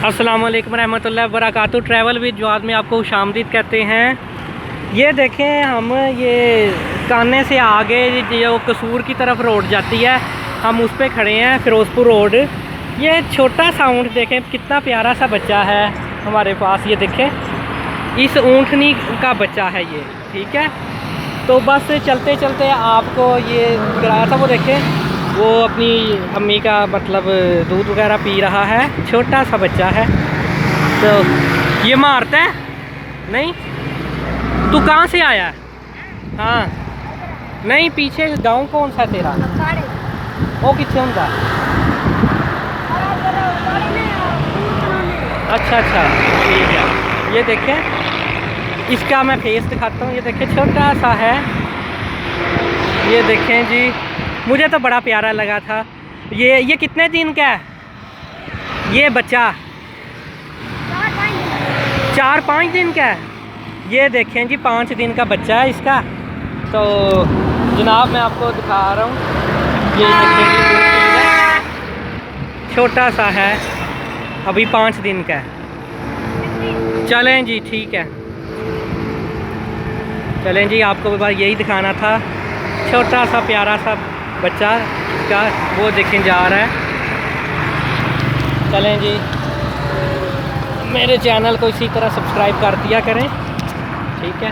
अस्सलाम वालेकुम रहमतुल्लाहि व बरकातुहू। ट्रैवल विद जवाद में आपको खुशामदीद कहते हैं। ये देखें, हम ये काने से आगे जो कसूर की तरफ रोड जाती है, हम उस पर खड़े हैं, फिरोज़पुर रोड। ये छोटा सा ऊँट देखें, कितना प्यारा सा बच्चा है हमारे पास। ये देखें, इस ऊँटनी का बच्चा है ये, ठीक है। तो बस चलते चलते आपको ये गिराया था, वो देखें, वो अपनी अम्मी का मतलब दूध वगैरह पी रहा है। छोटा सा बच्चा है। तो ये मारता है नहीं। तू कहाँ से आया है? हाँ नहीं, पीछे गांव कौन सा तेरा? वो कितने होगा? अच्छा अच्छा, ठीक है। ये देखें, इसका मैं फेस दिखाता हूँ। ये देखें, छोटा सा है। ये देखें जी, मुझे तो बड़ा प्यारा लगा था। ये कितने दिन का है ये बच्चा? 4-5 दिन का है। ये देखें जी, 5 दिन का बच्चा है इसका। तो जनाब मैं आपको दिखा रहा हूँ। ये देखें, छोटा सा है, अभी 5 दिन का है। चलें जी, ठीक है, चलें जी, आपको बस यही दिखाना था। छोटा सा प्यारा सा बच्चा का, वो देखें जा रहा है। चलें जी, मेरे चैनल को इसी तरह सब्सक्राइब कर दिया करें, ठीक है।